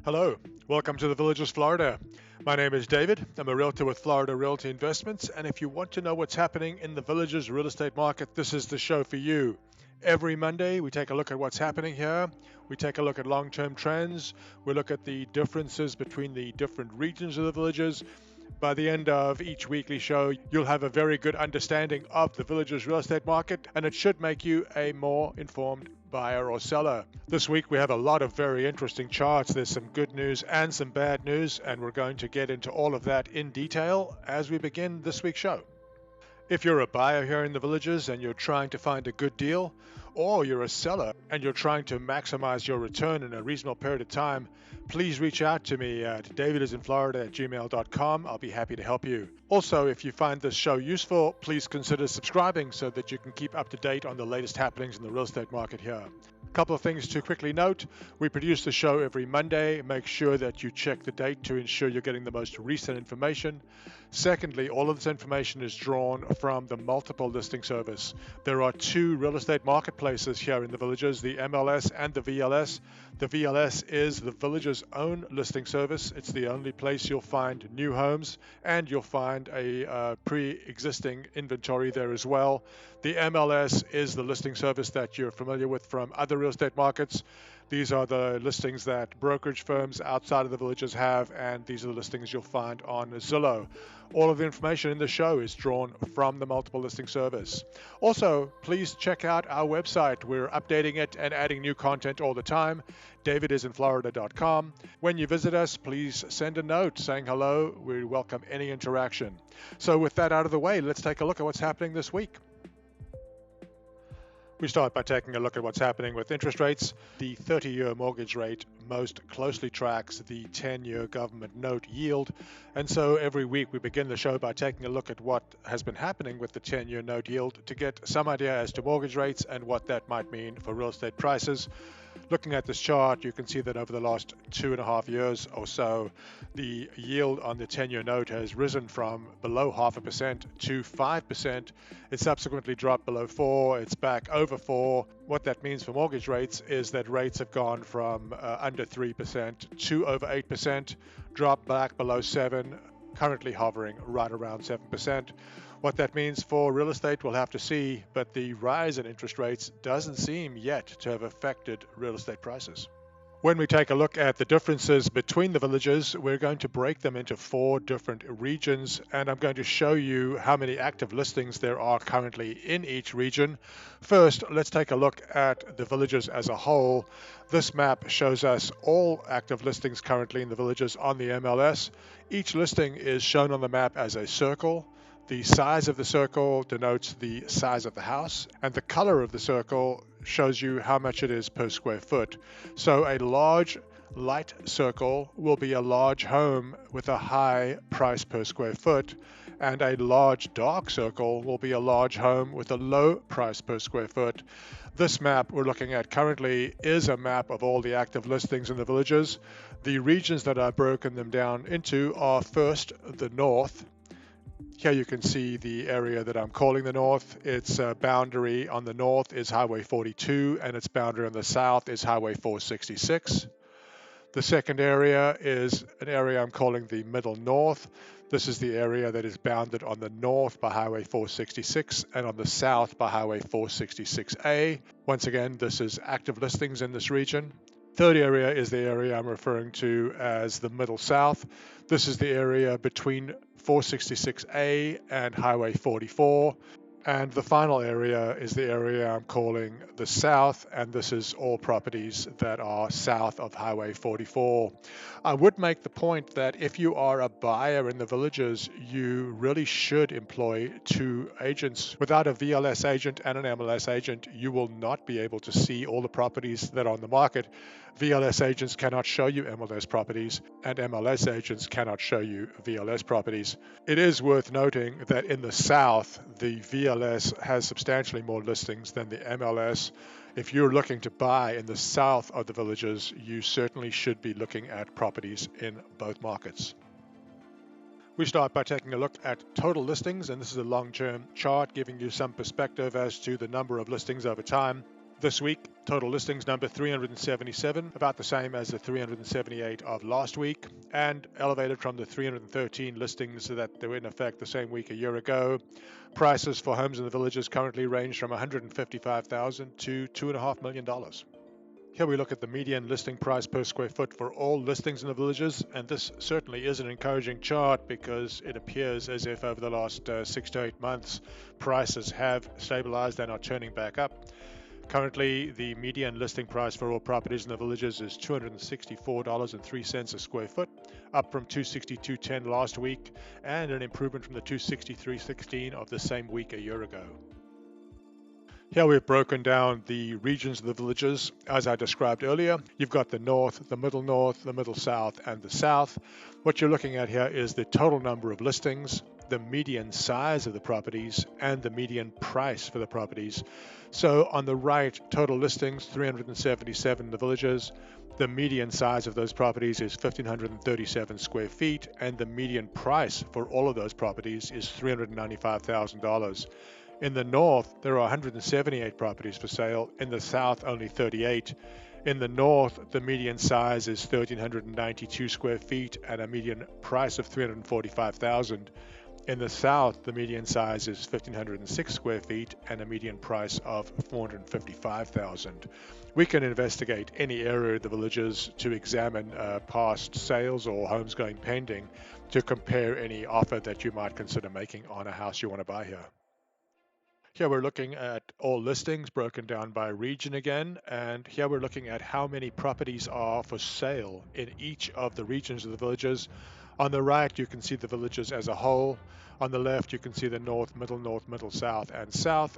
Hello, welcome to the Villages, Florida. My name is David. I'm a realtor with Florida Realty Investments, and if you want to know what's happening in the Villages real estate market, this is the show for you. Every Monday, we take a look at what's happening here. We take a look at long-term trends. We look at the differences between the different regions of the Villages. By the end of each weekly show, you'll have a very good understanding of the Villages real estate market, and it should make you a more informed buyer or seller. This week we have a lot of very interesting charts. There's some good news and some bad news, and we're going to get into all of that in detail as we begin this week's show. If you're a buyer here in the Villages and you're trying to find a good deal, or you're a seller and you're trying to maximize your return in a reasonable period of time, please reach out to me at DavidisinFlorida@gmail.com. I'll be happy to help you. Also, if you find this show useful, please consider subscribing so that you can keep up to date on the latest happenings in the real estate market here. A couple of things to quickly note. We produce the show every Monday. Make sure that you check the date to ensure you're getting the most recent information. Secondly, all of this information is drawn from the multiple listing service. There are two real estate marketplaces here in the Villages, the MLS and the VLS. The VLS is the Villages' own listing service. It's the only place you'll find new homes, and you'll find a pre-existing inventory there as well. The MLS is the listing service that you're familiar with from other real estate markets. These are the listings that brokerage firms outside of the Villages have, and these are the listings you'll find on Zillow. All of the information in the show is drawn from the multiple listing service. Also, please check out our website. We're updating it and adding new content all the time, DavidisinFlorida.com. When you visit us, please send a note saying hello. We welcome any interaction. So with that out of the way, let's take a look at what's happening this week. We start by taking a look at what's happening with interest rates. The 30-year mortgage rate most closely tracks the 10-year government note yield. And so every week we begin the show by taking a look at what has been happening with the 10-year note yield to get some idea as to mortgage rates and what that might mean for real estate prices. Looking at this chart, you can see that over the last 2.5 years or so, the yield on the 10-year note has risen from below 0.5% to 5%. It subsequently dropped below 4. It's back over 4. What that means for mortgage rates is that rates have gone from under 3% to over 8%, dropped back below 7, currently hovering right around 7%. What that means for real estate, we'll have to see, but the rise in interest rates doesn't seem yet to have affected real estate prices. When we take a look at the differences between the Villages, we're going to break them into 4 different regions, and I'm going to show you how many active listings there are currently in each region. First, let's take a look at the Villages as a whole. This map shows us all active listings currently in the Villages on the MLS. Each listing is shown on the map as a circle. The size of the circle denotes the size of the house, and the color of the circle shows you how much it is per square foot. So a large light circle will be a large home with a high price per square foot, and a large dark circle will be a large home with a low price per square foot. This map we're looking at currently is a map of all the active listings in the Villages. The regions that I've broken them down into are first the north. Here you can see the area that I'm calling the north. Its boundary on the north is Highway 42, and its boundary on the south is Highway 466. The second area is an area I'm calling the middle north. This is the area that is bounded on the north by Highway 466 and on the south by Highway 466A. Once again, this is active listings in this region. Third area is the area I'm referring to as the middle south. This is the area between 466A and Highway 44. And the final area is the area I'm calling the south, and this is all properties that are south of Highway 44. I would make the point that if you are a buyer in the Villages, you really should employ 2 agents. Without a VLS agent and an MLS agent, you will not be able to see all the properties that are on the market. VLS agents cannot show you MLS properties, and MLS agents cannot show you VLS properties. It is worth noting that in the south, the VLS has substantially more listings than the MLS. If you're looking to buy in the south of the Villages, you certainly should be looking at properties in both markets. We start by taking a look at total listings, and this is a long-term chart giving you some perspective as to the number of listings over time. This week, Total listings number 377, about the same as the 378 of last week, and elevated from the 313 listings that were in effect the same week a year ago. Prices for homes in the villages currently range from $155,000 to $2.5 million. Here we look at the median listing price per square foot for all listings in the villages, and this certainly is an encouraging chart because it appears as if over the last 6 to 8 months prices have stabilized and are turning back up. Currently, the median listing price for all properties in the villages is $264.03 a square foot, up from $262.10 last week, and an improvement from the $263.16 of the same week a year ago. Here we've broken down the regions of the villages as I described earlier. You've got the north, the middle south, and the south. What you're looking at here is the total number of listings, the median size of the properties, and the median price for the properties. So on the right, total listings, 377 in the villages. The median size of those properties is 1,537 square feet, and the median price for all of those properties is $395,000. In the north, there are 178 properties for sale. In the south, only 38. In the north, the median size is 1,392 square feet and a median price of $345,000. In the south, the median size is 1,506 square feet and a median price of $455,000. We can investigate any area of the villages to examine past sales or homes going pending to compare any offer that you might consider making on a house you want to buy here. Here we're looking at all listings broken down by region again, and here we're looking at how many properties are for sale in each of the regions of the villages. On the right, you can see the villages as a whole. On the left, you can see the north, middle, south,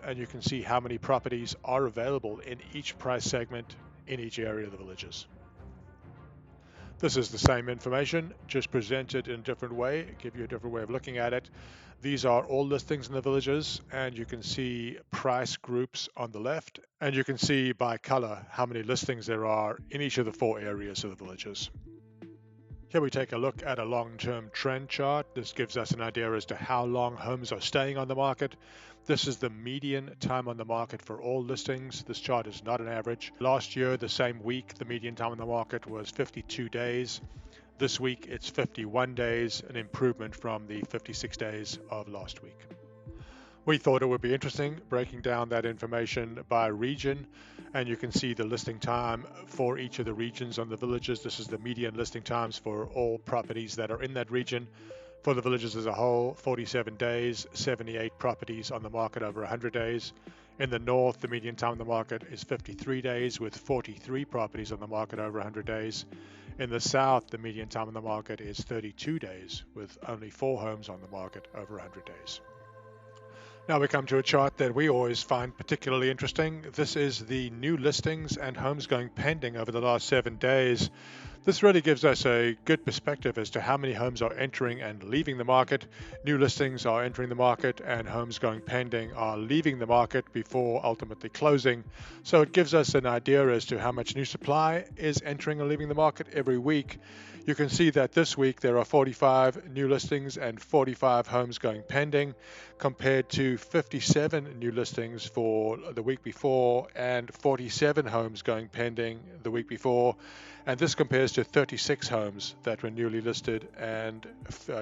and you can see how many properties are available in each price segment in each area of the villages. This is the same information, just presented in a different way, give you a different way of looking at it. These are all listings in the villages, and you can see price groups on the left, and you can see by color how many listings there are in each of the 4 areas of the villages. Here we take a look at a long-term trend chart. This gives us an idea as to how long homes are staying on the market. This is the median time on the market for all listings. This chart is not an average. Last year, the same week, the median time on the market was 52 days. This week, it's 51 days, an improvement from the 56 days of last week. We thought it would be interesting breaking down that information by region, and you can see the listing time for each of the regions on the villages. This is the median listing times for all properties that are in that region. For the villages as a whole, 47 days, 78 properties on the market over 100 days. In the north, the median time on the market is 53 days with 43 properties on the market over 100 days. In the south, the median time on the market is 32 days with only 4 homes on the market over 100 days. Now we come to a chart that we always find particularly interesting. This is the new listings and homes going pending over the last 7 days. This really gives us a good perspective as to how many homes are entering and leaving the market. New listings are entering the market and homes going pending are leaving the market before ultimately closing. So it gives us an idea as to how much new supply is entering and leaving the market every week. You can see that this week there are 45 new listings and 45 homes going pending, compared to 57 new listings for the week before and 47 homes going pending the week before. And this compares to 36 homes that were newly listed and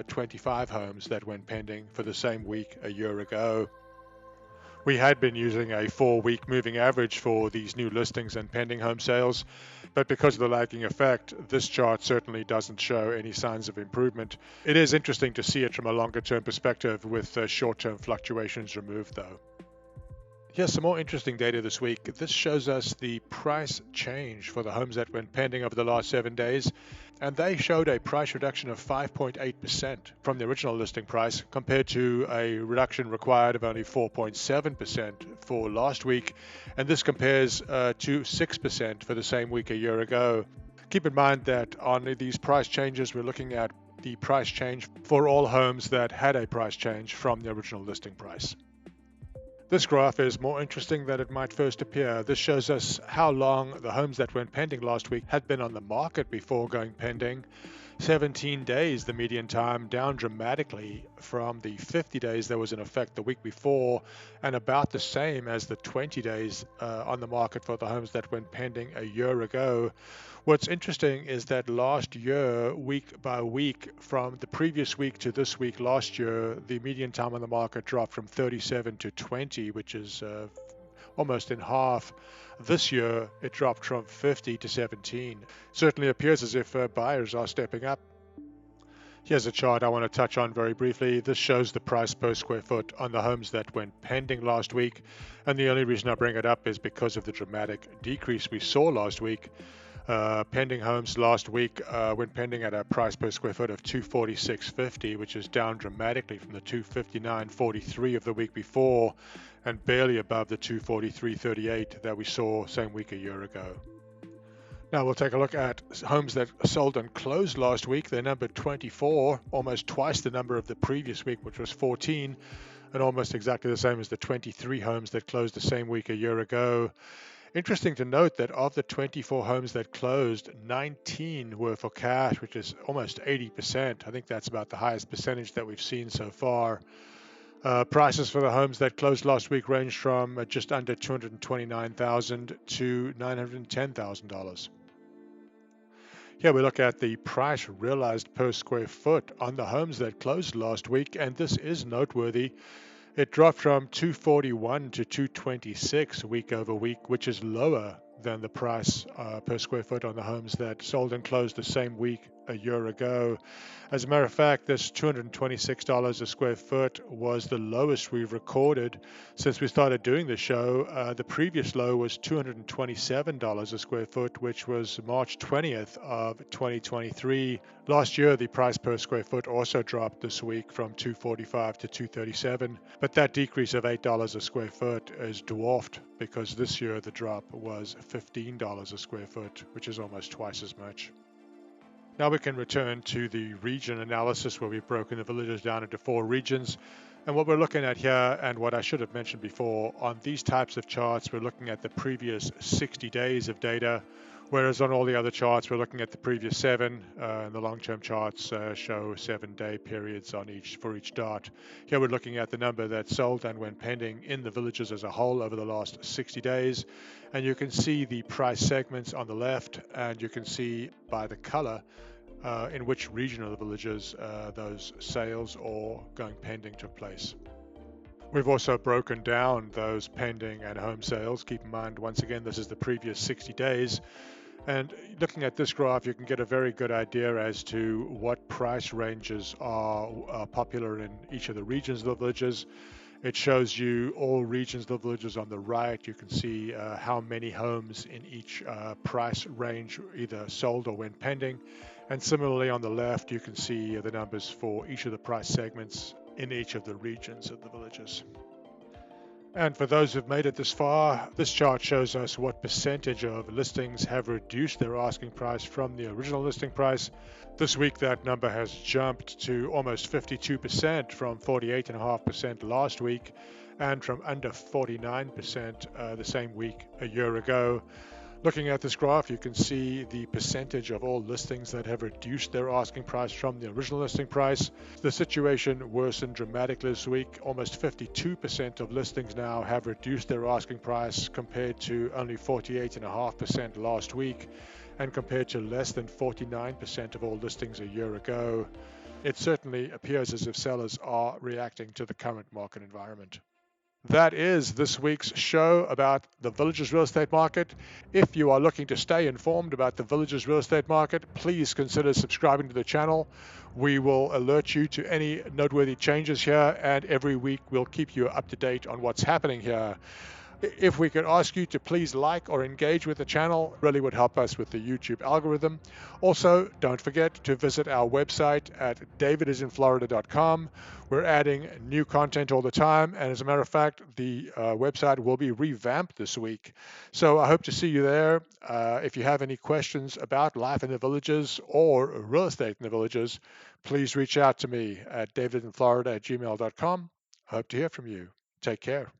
25 homes that went pending for the same week a year ago. We had been using a 4-week moving average for these new listings and pending home sales, but because of the lagging effect, this chart certainly doesn't show any signs of improvement. It is interesting to see it from a longer-term perspective with short-term fluctuations removed, though. Here's some more interesting data this week. This shows us the price change for the homes that went pending over the last 7 days, and they showed a price reduction of 5.8% from the original listing price, compared to a reduction required of only 4.7% for last week, and this compares to 6% for the same week a year ago. Keep in mind that on these price changes, we're looking at the price change for all homes that had a price change from the original listing price. This graph is more interesting than it might first appear. This shows us how long the homes that went pending last week had been on the market before going pending. 17 days, the median time, down dramatically from the 50 days that was in effect the week before, and about the same as the 20 days on the market for the homes that went pending a year ago. What's interesting is that last year, week by week, from the previous week to this week last year, the median time on the market dropped from 37 to 20, which is almost in half. This year, it dropped from 50 to 17. Certainly appears as if buyers are stepping up. Here's a chart I want to touch on very briefly. This shows the price per square foot on the homes that went pending last week. And the only reason I bring it up is because of the dramatic decrease we saw last week. Pending homes last week went pending at a price per square foot of $246.50, which is down dramatically from the $259.43 of the week before, and barely above the $243.38 that we saw same week a year ago. Now we'll take a look at homes that sold and closed last week. They numbered 24, almost twice the number of the previous week, which was 14, and almost exactly the same as the 23 homes that closed the same week a year ago. Interesting to note that of the 24 homes that closed, 19 were for cash, which is almost 80%. I think that's about the highest percentage that we've seen so far. Prices for the homes that closed last week ranged from just under $229,000 to $910,000. Here we look at the price realized per square foot on the homes that closed last week, and this is noteworthy. It dropped from 241 to 226 week over week, which is lower than the price per square foot on the homes that sold and closed the same week a year ago. As a matter of fact, this $226 a square foot was the lowest we've recorded since we started doing the show. The previous low was $227 a square foot, which was March 20th of 2023. Last year, the price per square foot also dropped this week from $245 to $237, but that decrease of $8 a square foot is dwarfed because this year the drop was $15 a square foot, which is almost twice as much. Now we can return to the region analysis where we've broken the villages down into 4 regions. And what we're looking at here, and what I should have mentioned before, on these types of charts, we're looking at the previous 60 days of data, whereas on all the other charts, we're looking at the previous 7, and the long-term charts show 7-day periods for each dot. Here we're looking at the number that sold and went pending in the villages as a whole over the last 60 days. And you can see the price segments on the left, and you can see by the color in which region of the villages those sales or going pending took place. We've also broken down those pending and home sales. Keep in mind, once again, this is the previous 60 days. And looking at this graph, you can get a very good idea as to what price ranges are popular in each of the regions of the villages. It shows you all regions of the villages on the right. You can see how many homes in each price range either sold or went pending. And similarly on the left, you can see the numbers for each of the price segments in each of the regions of the villages. And for those who've made it this far, this chart shows us what percentage of listings have reduced their asking price from the original listing price. This week, that number has jumped to almost 52% from 48.5% last week, and from under 49% the same week a year ago. Looking at this graph, you can see the percentage of all listings that have reduced their asking price from the original listing price. The situation worsened dramatically this week. Almost 52% of listings now have reduced their asking price, compared to only 48.5% last week, and compared to less than 49% of all listings a year ago. It certainly appears as if sellers are reacting to the current market environment. That is this week's show about the Villages real estate market. If you are looking to stay informed about the Villages real estate market, please consider subscribing to the channel. We will alert you to any noteworthy changes here, and every week we'll keep you up to date on what's happening here. If we could ask you to please like or engage with the channel, really would help us with the YouTube algorithm. Also, don't forget to visit our website at DavidisinFlorida.com. We're adding new content all the time, and as a matter of fact, the website will be revamped this week. So I hope to see you there. If you have any questions about life in the villages or real estate in the villages, please reach out to me at davidisinflorida@gmail.com. I hope to hear from you. Take care.